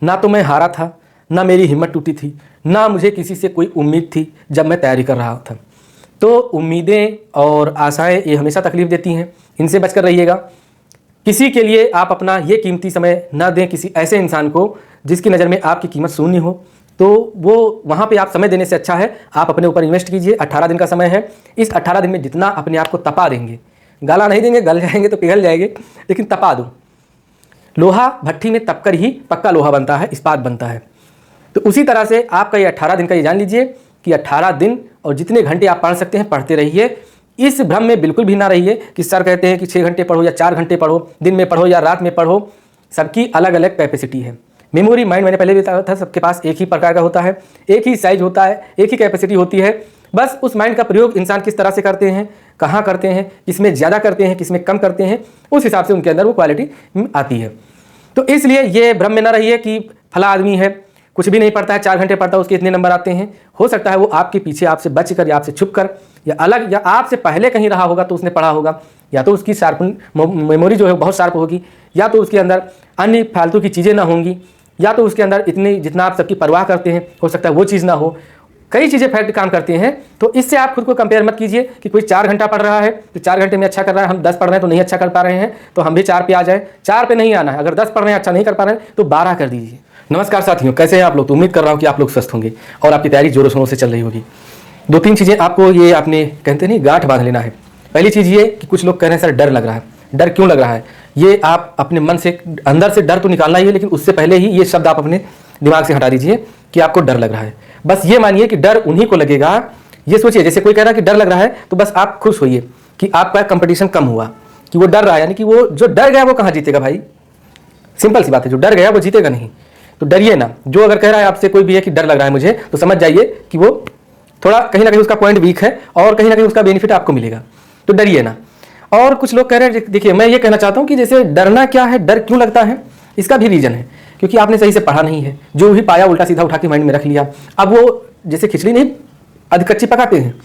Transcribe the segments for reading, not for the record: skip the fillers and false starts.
ना तो मैं हारा था, ना मेरी हिम्मत टूटी थी, ना मुझे किसी से कोई उम्मीद थी जब मैं तैयारी कर रहा था। तो उम्मीदें और आशाएं ये हमेशा तकलीफ़ देती हैं, इनसे बचकर रहिएगा। किसी के लिए आप अपना ये कीमती समय ना दें किसी ऐसे इंसान को जिसकी नज़र में आपकी कीमत शून्य हो। तो वो वहाँ पे आप समय देने से अच्छा है आप अपने ऊपर इन्वेस्ट कीजिए। 18 दिन का समय है, इस 18 दिन में जितना अपने आप को तपा देंगे, गाला नहीं देंगे, गल जाएंगे तो पिघल जाएंगे, लेकिन तपा दो। लोहा भट्ठी में तपकर ही पक्का लोहा बनता है, इस्पात बनता है। तो उसी तरह से आपका ये 18 दिन का ये जान लीजिए कि 18 दिन और जितने घंटे आप पढ़ सकते हैं पढ़ते रहिए। इस भ्रम में बिल्कुल भी ना रहिए कि सर कहते हैं कि 6 घंटे पढ़ो या 4 घंटे पढ़ो, दिन में पढ़ो या रात में पढ़ो। सबकी अलग अलग कैपेसिटी है। मेमोरी माइंड मैंने पहले भी बताया था, सबके पास एक ही प्रकार का होता है, एक ही साइज होता है, एक ही कैपेसिटी होती है। बस उस माइंड का प्रयोग इंसान किस तरह से करते हैं, कहाँ करते हैं, किसमें ज़्यादा करते हैं, किसमें कम करते हैं, उस हिसाब से उनके अंदर वो क्वालिटी आती है। तो इसलिए ये भ्रम में ना रहिए कि फला आदमी है, कुछ भी नहीं पढ़ता है, 4 घंटे पढ़ता है, उसके इतने नंबर आते हैं। हो सकता है वो आपके पीछे आपसे बच कर या आपसे छुप कर या अलग या आपसे पहले कहीं रहा होगा तो उसने पढ़ा होगा, या तो उसकी मेमोरी जो है बहुत शार्प होगी, या तो उसके अंदर अन्य फालतू की चीज़ें ना होंगी, या तो उसके अंदर इतनी जितना आप सबकी परवाह करते हैं हो सकता है वो चीज़ ना हो। कई चीज़ें फैक्ट काम करती हैं। तो इससे आप खुद को कंपेयर मत कीजिए कि कोई 4 घंटा पढ़ रहा है तो 4 घंटे में अच्छा कर रहा है, हम 10 पढ़ रहे हैं तो नहीं अच्छा कर पा रहे हैं तो हम भी 4 पे आ जाए। 4 पे नहीं आना है, अगर 10 पढ़ रहे हैं अच्छा नहीं कर पा रहे हैं तो 12 कर दीजिए। नमस्कार साथियों, कैसे हैं आप लोग? तो उम्मीद कर रहा हूँ कि आप लोग स्वस्थ होंगे और आपकी तैयारी जोरों शोरों से चल रही होगी। 2-3 चीज़ें आपको ये आपने कहते नहीं गांठ बांध लेना है। पहली चीज़ ये कि कुछ लोग कह रहे हैं सर डर लग रहा है। डर क्यों लग रहा है? ये आप अपने मन से अंदर से डर तो निकालना ही है, लेकिन उससे पहले ही ये शब्द आप अपने दिमाग से हटा दीजिए कि आपको डर लग रहा है। बस ये मानिए कि डर उन्हीं को लगेगा। ये सोचिए जैसे कोई कह रहा है कि डर लग रहा है तो बस आप खुश होइए कि आपका कंपटीशन कम हुआ, कि वो डर रहा है, यानी कि वो जो डर गया वो कहाँ जीतेगा भाई? सिंपल सी बात है, जो डर गया वो जीतेगा नहीं। तो डरिए ना। जो अगर कह रहा है आपसे कोई भी है कि डर लग रहा है मुझे, तो समझ जाइए कि वो थोड़ा कहीं ना कहीं उसका पॉइंट वीक है और कहीं ना कहीं उसका बेनिफिट आपको मिलेगा। तो डरिए ना। और कुछ लोग कह रहे हैं, देखिए मैं ये कहना चाहता हूँ कि जैसे डरना क्या है, डर क्यों लगता है, इसका भी रीजन है क्योंकि आपने सही से पढ़ा नहीं है। जो भी पाया उल्टा सीधा उठा के माइंड में रख लिया। अब वो जैसे खिचड़ी नहीं अधकच्ची पकाते हैं,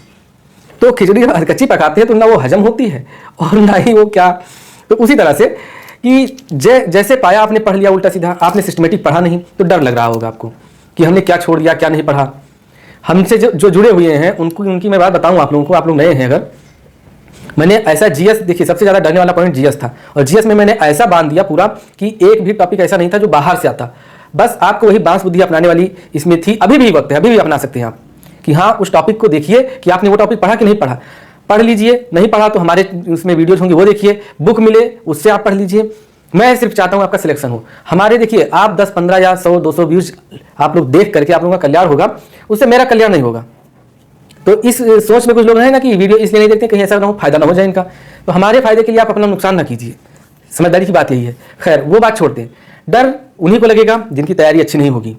तो खिचड़ी अधकच्ची पकाते हैं तो ना वो हजम होती है और ना ही वो क्या। तो उसी तरह से कि जैसे पाया आपने पढ़ लिया उल्टा सीधा, आपने सिस्टमेटिक पढ़ा नहीं, तो डर लग रहा होगा आपको कि हमने क्या छोड़ दिया, क्या नहीं पढ़ा। हमसे जो जुड़े हुए हैं उनकी मैं बात बताऊँ आप लोगों को, आप लोग नए हैं अगर, मैंने ऐसा जीएस, देखिए सबसे ज़्यादा डरने वाला पॉइंट जीएस था, और जीएस में मैंने ऐसा बांध दिया पूरा कि एक भी टॉपिक ऐसा नहीं था जो बाहर से आता। बस आपको वही बांस बुद्धि अपनाने वाली इसमें थी। अभी भी वक्त है, अभी भी अपना सकते हैं आप कि हाँ उस टॉपिक को देखिए कि आपने वो टॉपिक पढ़ा कि नहीं पढ़ा। पढ़ लीजिए, नहीं पढ़ा तो हमारे उसमें वीडियोज होंगे वो देखिए, बुक मिले उससे आप पढ़ लीजिए। मैं सिर्फ चाहता हूँ आपका सिलेक्शन हो। हमारे देखिए आप 10, 15 या 100, 200 व्यूज आप लोग देख करके आप लोगों का कल्याण होगा, उससे मेरा कल्याण नहीं होगा। तो इस सोच में कुछ लोग हैं ना कि वीडियो इसलिए नहीं देखते कहीं ऐसा ना हो फायदा ना हो जाए इनका। तो हमारे फायदे के लिए आप अपना नुकसान ना कीजिए, समझदारी की बात यही है। खैर वो बात छोड़ते हैं। डर उन्हीं को लगेगा जिनकी तैयारी अच्छी नहीं होगी।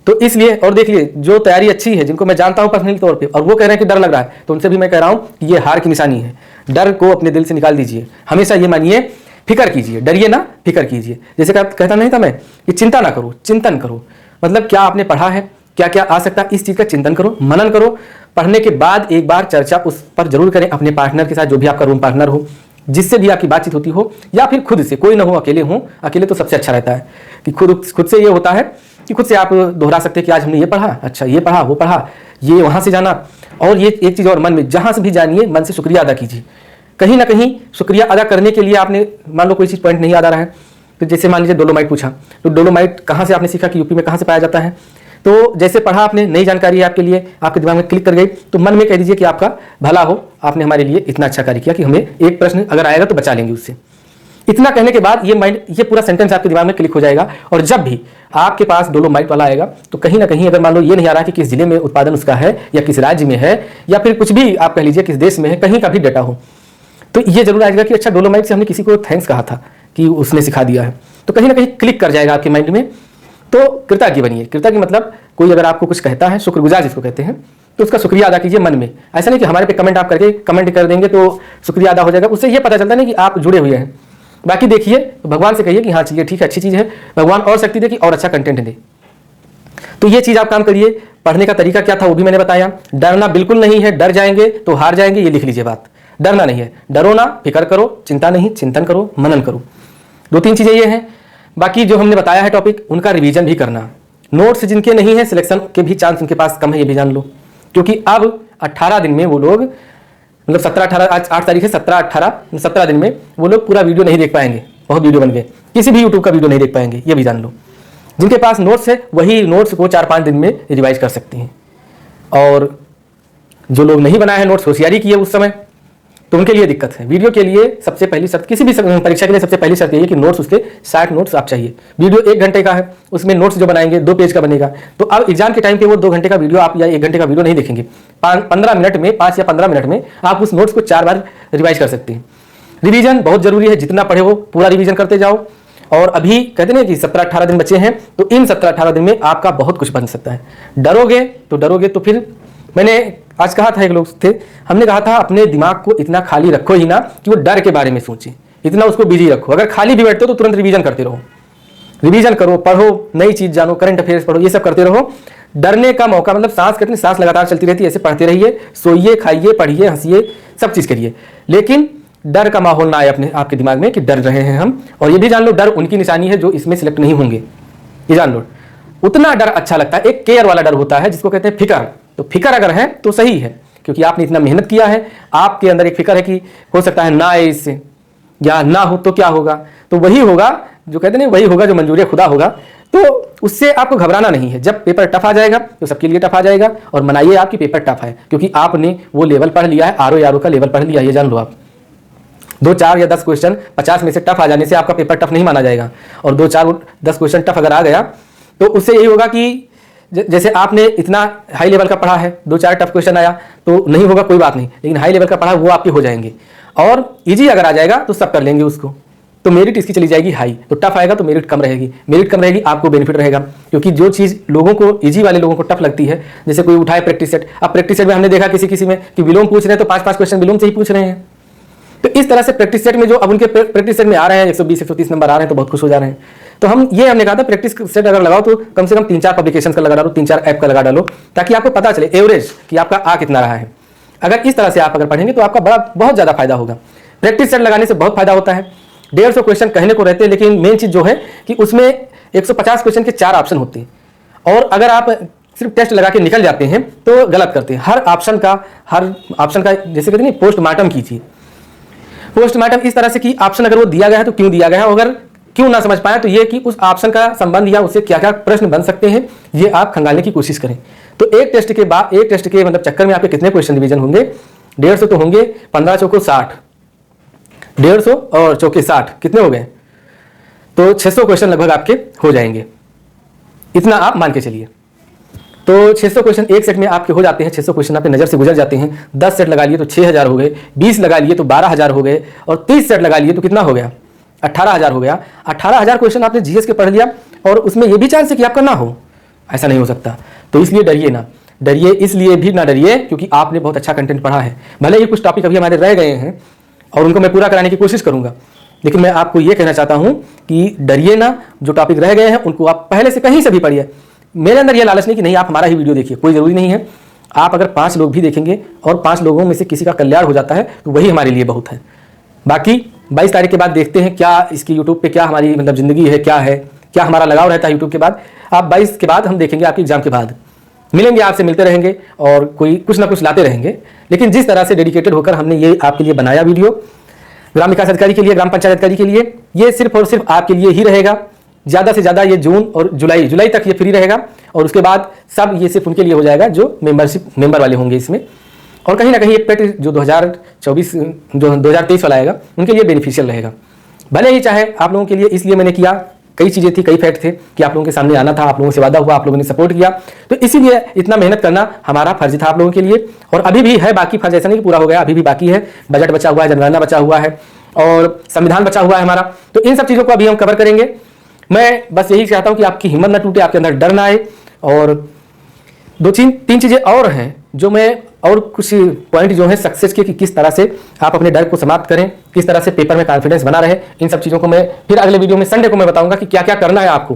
तो इसलिए, और देखिए जो तैयारी अच्छी है, जिनको मैं जानता हूँ पर्सनली तौर पे, और वो कह रहे हैं कि डर लग रहा है, तो उनसे भी मैं कह रहा हूँ कि ये हार की निशानी है। डर को अपने दिल से निकाल दीजिए। हमेशा ये मानिए फिक्र कीजिए, डरिए ना, फिक्र कीजिए। जैसे कहता नहीं था मैं कि चिंता ना करो, चिंतन करो। मतलब क्या आपने पढ़ा है, क्या क्या आ सकता है, इस चीज़ का चिंतन करो, मनन करो। पढ़ने के बाद एक बार चर्चा उस पर जरूर करें अपने पार्टनर के साथ, जो भी आपका रूम पार्टनर हो, जिससे भी आपकी बातचीत होती हो, या फिर खुद से, कोई ना हो, अकेले हो। अकेले तो सबसे अच्छा रहता है कि खुद से ये होता है कि खुद से आप दोहरा सकते हैं कि आज हमने ये पढ़ा, अच्छा ये पढ़ा, वो पढ़ा, ये वहाँ से जाना। और ये एक चीज़ और, मन में जहाँ से भी जानिए मन से शुक्रिया अदा कीजिए। कहीं ना कहीं शुक्रिया अदा करने के लिए आपने मान लो कोई चीज़ पॉइंट नहीं याद आ रहा है, तो जैसे मान लीजिए डोलोमाइट पूछा, तो डोलोमाइट कहाँ से आपने सीखा कि यूपी में कहाँ से पाया जाता है। तो जैसे पढ़ा आपने, नई जानकारी है आपके लिए, आपके दिमाग में क्लिक कर गई, तो मन में कह दीजिए कि आपका भला हो, आपने हमारे लिए इतना अच्छा कार्य किया कि हमें एक प्रश्न अगर आएगा तो बचा लेंगे उससे। इतना कहने के बाद ये माइंड, ये पूरा सेंटेंस आपके दिमाग में क्लिक हो जाएगा। और जब भी आपके पास डोलोमाइट वाला आएगा तो कहीं ना कहीं, अगर मान लो ये नहीं आ रहा कि किस जिले में उत्पादन उसका है, या किस राज्य में है, या फिर कुछ भी आप कह लीजिए किस देश में है, कहीं का भी डेटा हो, तो ये जरूर आएगा कि अच्छा डोलोमाइट से हमने किसी को थैंक्स कहा था कि उसने सिखा दिया है। तो कहीं ना कहीं क्लिक कर जाएगा आपके माइंड में। तो कृतज्ञ बनिए। कृतज्ञ मतलब कोई अगर आपको कुछ कहता है, शुक्रगुजार जिसको कहते हैं, तो उसका शुक्रिया अदा कीजिए मन में। ऐसा नहीं कि हमारे पे कमेंट आप करके कमेंट कर देंगे तो शुक्रिया अदा हो जाएगा। उससे ये पता चलता नहीं कि आप जुड़े हुए हैं। बाकी देखिए, तो भगवान से कहिए कि हाँ चलिए ठीक है, अच्छी चीज़ है, भगवान और शक्ति दे कि और अच्छा कंटेंट दे। तो ये चीज़ आप काम करिए। पढ़ने का तरीका क्या था वो भी मैंने बताया। डरना बिल्कुल नहीं है, डर जाएंगे तो हार जाएंगे, ये लिख लीजिए बात। डरना नहीं है, डरो ना, फिक्र करो, चिंता नहीं, चिंतन करो, मनन करो। 2-3 चीज़ें ये हैं। बाकी जो हमने बताया है टॉपिक, उनका रिवीजन भी करना। नोट्स जिनके नहीं है, सिलेक्शन के भी चांस उनके पास कम है, ये भी जान लो। क्योंकि अब 18 दिन में वो लोग, मतलब 17-18, आज 8 तारीख है, 17 दिन में वो लोग पूरा वीडियो नहीं देख पाएंगे। बहुत वीडियो बन गए, किसी भी यूट्यूब का वीडियो नहीं देख पाएंगे, ये भी जान लो। जिनके पास नोट्स है वही नोट्स को 4-5 दिन में रिवाइज कर सकते हैं। और जो लोग नहीं बनाए हैं नोट्स, होशियारी की है उस समय, तो उनके लिए दिक्कत है। वीडियो के लिए सबसे पहली शर्त, किसी भी परीक्षा के लिए सबसे पहली शर्त ये है कि नोट्स उसके 60 नोट्स आप चाहिए। वीडियो 1 घंटे का है, उसमें नोट्स जो बनाएंगे 2 पेज का बनेगा। तो अब एग्जाम के टाइम पे वो 2 घंटे का वीडियो आप या 1 घंटे का वीडियो नहीं देखेंगे। 15 मिनट में, 5 या 15 मिनट में आप उस नोट्स को 4 बार रिवाइज कर सकते हैं। रिवीजन बहुत जरूरी है, जितना पढ़े वो पूरा रिवीजन करते जाओ। और अभी कहते हैं कि 17-18 दिन बचे हैं, तो इन 17-18 दिन में आपका बहुत कुछ बन सकता है। डरोगे तो फिर मैंने आज कहा था, एक लोग थे, हमने कहा था अपने दिमाग को इतना खाली रखो ही ना कि वो डर के बारे में सोचे, इतना उसको बिजी रखो। अगर खाली भी बैठते हो तो तुरंत रिवीजन करते रहो, रिवीजन करो, पढ़ो, नई चीज जानो, करंट अफेयर्स पढ़ो, ये सब करते रहो। डरने का मौका, मतलब सांस कितनी, सांस लगातार चलती रहती है, ऐसे पढ़ते रहिए, सोइए, खाइए, पढ़िए, हंसिए, सब चीज करिए, लेकिन डर का माहौल ना आए अपने आपके दिमाग में कि डर रहे हैं हम। और ये भी जान लो, डर उनकी निशानी है जो इसमें सिलेक्ट नहीं होंगे, ये जान लो। उतना डर अच्छा लगता है, एक केयर वाला डर होता है जिसको कहते हैं फिकर। तो फिकर अगर है तो सही है, क्योंकि आपने इतना मेहनत किया है, आपके अंदर एक फिक्र है कि हो सकता है ना आए इससे, या ना हो तो क्या होगा। तो वही होगा जो कहते हैं, वही होगा जो मंजूरी खुदा होगा। तो उससे आपको घबराना नहीं है। जब पेपर टफ आ जाएगा तो सबके लिए टफ आ जाएगा, और मनाइए आपकी पेपर टफ है, क्योंकि आपने वो लेवल पढ़ लिया है, आर का लेवल पढ़ लिया है, ये जान लो आप। 2, 4 या 10 क्वेश्चन 50 में से टफ आ जाने से आपका पेपर टफ नहीं माना जाएगा। और 2, 4, 10 क्वेश्चन टफ अगर आ गया तो उससे यही होगा कि जैसे आपने इतना हाई लेवल का पढ़ा है, 2, 4 टफ क्वेश्चन आया तो नहीं होगा, कोई बात नहीं, लेकिन हाई लेवल का पढ़ा वो आपके हो जाएंगे। और इजी अगर आ जाएगा तो सब कर लेंगे उसको, तो मेरिट इसकी चली जाएगी हाई। तो टफ आएगा तो मेरिट कम रहेगी, मेरिट कम रहेगी, आपको बेनिफिट रहेगा। क्योंकि जो चीज़ लोगों को, इजी वाले लोगों को टफ लगती है, जैसे कोई उठाए प्रैक्टिस सेट, अब प्रैक्टिस सेट में हमने देखा किसी में कि विलोम पूछ रहे हैं तो 5-5 क्वेश्चन विलोम से ही पूछ रहे हैं। तो इस तरह से प्रैक्टिस सेट में जो अब उनके प्रैक्टिस सेट में आ रहे हैं 120-130 नंबर आ रहे हैं, तो बहुत खुश हो जा रहे हैं। तो हमने कहा था प्रैक्टिस सेट अगर लगाओ तो कम से कम 3-4 पब्लिकेशन का लगा डालो, 3-4 ऐप का लगा डालो, ताकि आपको पता चले एवरेज कि आपका आ कितना रहा है। अगर इस तरह से आप अगर पढ़ेंगे तो आपका बहुत ज़्यादा फायदा होगा। प्रैक्टिस सेट लगाने से बहुत फायदा होता है। 150 क्वेश्चन कहने को रहते हैं, लेकिन मेन चीज़ जो है कि उसमें 150 क्वेश्चन के 4 ऑप्शन होते हैं। और अगर आप सिर्फ टेस्ट लगा के निकल जाते हैं तो गलत करते हैं। हर ऑप्शन का जैसे कहते हैं पोस्टमार्टम कीजिए। पोस्टमार्टम इस तरह से कि ऑप्शन अगर वो दिया गया है तो क्यों दिया गया है, अगर क्यों ना समझ पाए तो ये कि उस ऑप्शन का संबंध या उससे क्या क्या प्रश्न बन सकते हैं, ये आप खंगालने की कोशिश करें। तो एक टेस्ट के मतलब चक्कर में आपके कितने क्वेश्चन रिवीजन होंगे? 150 तो होंगे, 15 चौको 60, 150 और चौके 60 कितने हो गए? तो 600 क्वेश्चन लगभग आपके हो जाएंगे, इतना आप मान के चलिए। तो 600 क्वेश्चन एक सेट में आपके हो जाते हैं। 600 क्वेश्चन आपके नज़र से गुजर जाते हैं। 10 सेट लगा लिए तो 6000 हो गए, 20 लगा लिए तो 12000 हो गए, और 30 सेट लगा लिए तो कितना हो गया? 18000 हो गया। 18000 क्वेश्चन आपने जीएस के पढ़ लिया, और उसमें यह भी चांस है कि आपका ना हो, ऐसा नहीं हो सकता। तो इसलिए डरिए ना, डरिए इसलिए भी ना डरिए क्योंकि आपने बहुत अच्छा कंटेंट पढ़ा है। भले ही कुछ टॉपिक अभी हमारे रह गए हैं और उनको मैं पूरा कराने की कोशिश करूंगा, लेकिन मैं आपको ये कहना चाहता हूं कि डरिए ना। जो टॉपिक रह गए हैं उनको आप पहले से कहीं से भी पढ़िए। मेरे अंदर ये लालच नहीं कि नहीं आप हमारा ही वीडियो देखिए, कोई ज़रूरी नहीं है। आप अगर 5 लोग भी देखेंगे और 5 लोगों में से किसी का कल्याण हो जाता है तो वही हमारे लिए बहुत है। बाकी 22 तारीख के बाद देखते हैं क्या इसकी यूट्यूब पे क्या हमारी मतलब ज़िंदगी है, क्या हमारा लगाव रहता है यूट्यूब के बाद। आप 22 के बाद हम देखेंगे, आपके एग्जाम के बाद मिलेंगे, आपसे मिलते रहेंगे और कोई कुछ ना कुछ लाते रहेंगे। लेकिन जिस तरह से डेडिकेटेड होकर हमने ये आपके लिए बनाया वीडियो, ग्राम विकास अधिकारी के लिए, ग्राम पंचायत अधिकारी के लिए, ये सिर्फ और सिर्फ आपके लिए ही रहेगा। ज़्यादा से ज़्यादा ये जून और जुलाई तक ये फ्री रहेगा, और उसके बाद सब ये सिर्फ उनके लिए हो जाएगा जो मेंबर वाले होंगे इसमें। और कहीं ना कहीं एक पेट जो 2023 वाला आएगा उनके लिए बेनिफिशियल रहेगा। भले ही चाहे आप लोगों के लिए, इसलिए मैंने किया, कई चीज़ें थी, कई फैक्ट थे कि आप लोगों के सामने आना था, आप लोगों से वादा हुआ, आप लोगों ने सपोर्ट किया, तो इसीलिए इतना मेहनत करना हमारा फर्ज था आप लोगों के लिए। और अभी भी है बाकी फर्ज, ऐसा नहीं कि पूरा हो गया, अभी भी बाकी है। बजट बचा हुआ है, जनगणना बचा हुआ है, और संविधान बचा हुआ है हमारा। तो इन सब चीज़ों को अभी हम कवर करेंगे। मैं बस यही चाहता हूँ कि आपकी हिम्मत ना टूटे, आपके अंदर डर ना आए। और 2-3 चीज़ें और हैं जो मैं, और कुछ पॉइंट जो है सक्सेस के, कि किस तरह से आप अपने डर को समाप्त करें, किस तरह से पेपर में कॉन्फिडेंस बना रहे, इन सब चीज़ों को मैं फिर अगले वीडियो में संडे को मैं बताऊंगा कि क्या क्या करना है आपको।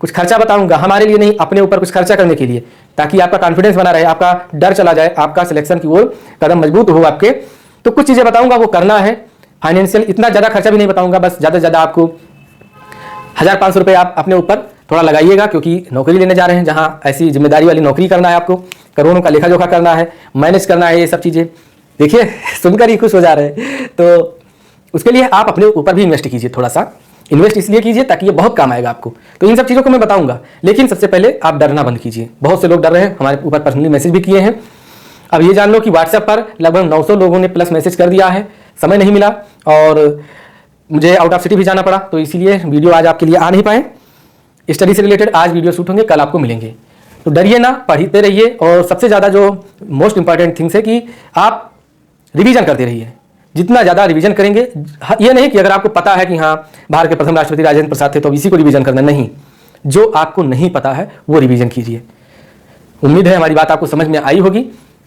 कुछ खर्चा बताऊंगा हमारे लिए नहीं, अपने ऊपर कुछ खर्चा करने के लिए, ताकि आपका कॉन्फिडेंस बना रहे, आपका डर चला जाए, आपका सिलेक्शन की ओर कदम मजबूत हो आपके। तो कुछ चीज़ें बताऊंगा वो करना है। फाइनेंशियल इतना ज़्यादा खर्चा भी नहीं बताऊंगा, बस ज़्यादा से ज़्यादा आपको 1500 रुपये आप अपने ऊपर थोड़ा लगाइएगा, क्योंकि नौकरी लेने जा रहे हैं जहाँ ऐसी जिम्मेदारी वाली नौकरी करना है, आपको करोड़ों का लेखा जोखा करना है, मैनेज करना है, ये सब चीज़ें। देखिए सुनकर ही खुश हो जा रहे हैं। तो उसके लिए आप अपने ऊपर भी इन्वेस्ट कीजिए, थोड़ा सा इन्वेस्ट इसलिए कीजिए ताकि ये बहुत काम आएगा आपको। तो इन सब चीज़ों को मैं बताऊंगा, लेकिन सबसे पहले आप डरना बंद कीजिए। बहुत से लोग डर रहे हैं, हमारे ऊपर पर्सनली मैसेज भी किए हैं। अब ये जान लो कि व्हाट्सएप पर लगभग 900 लोगों ने प्लस मैसेज कर दिया है, समय नहीं मिला और मुझे आउट ऑफ सिटी भी जाना पड़ा, तो इसीलिए वीडियो आज आपके लिए आ नहीं पाए। स्टडी से रिलेटेड आज वीडियो शूट होंगे, कल आपको मिलेंगे। तो डरिए ना, पढ़ते रहिए और सबसे ज़्यादा जो मोस्ट इंपॉर्टेंट थिंग्स है कि आप रिवीजन करते रहिए। जितना ज़्यादा रिवीजन करेंगे, ये नहीं कि अगर आपको पता है कि हाँ भारत के प्रथम राष्ट्रपति राजेंद्र प्रसाद थे तो अब इसी को रिवीजन करना, नहीं, जो आपको नहीं पता है वो रिवीजन कीजिए। उम्मीद है हमारी बात आपको समझ में आई होगी।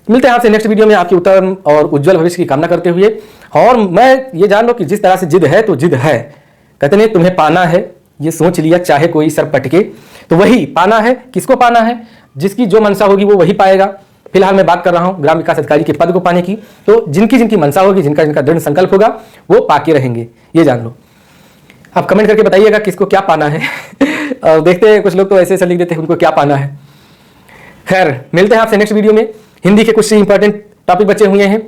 मिलते हैं आपसे नेक्स्ट वीडियो में, आपके उत्तम और उज्जवल भविष्य की कामना करते हुए। और मैं ये जान लो कि जिस तरह से जिद है तो जिद है, कहते नहीं तुम्हें पाना है, ये सोच लिया चाहे कोई सर पटके, तो वही पाना है। किसको पाना है? जिसकी जो मनसा होगी वो वही पाएगा। फिलहाल मैं बात कर रहा हूँ ग्राम विकास अधिकारी के पद को पाने की, तो जिनकी जिनकी मनसा होगी, जिनका जिनका दृढ़ संकल्प होगा, वो पाके रहेंगे, ये जान लो। आप कमेंट करके बताइएगा किसको क्या पाना है। और देखते हैं, कुछ लोग तो ऐसे ऐसे लिख देते हैं उनको क्या पाना है। खैर, मिलते हैं आपसे नेक्स्ट वीडियो में। हिंदी के कुछ इंपॉर्टेंट टॉपिक बचे हुए हैं,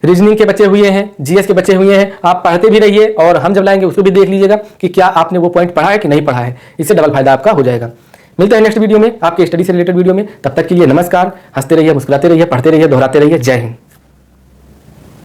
रीजनिंग के बचे हुए हैं, जीएस के बचे हुए हैं। आप पढ़ते भी रहिए और हम जब लाएंगे उसको भी देख लीजिएगा कि क्या आपने वो पॉइंट पढ़ा है कि नहीं पढ़ा है। इससे डबल फायदा आपका हो जाएगा। मिलते हैं नेक्स्ट वीडियो में, आपके स्टडी से रिलेटेड वीडियो में। तब तक के लिए नमस्कार। हंसते रहिए, मुस्कुराते रहिए, पढ़ते रहिए, दोहराते रहिए। जय हिंद।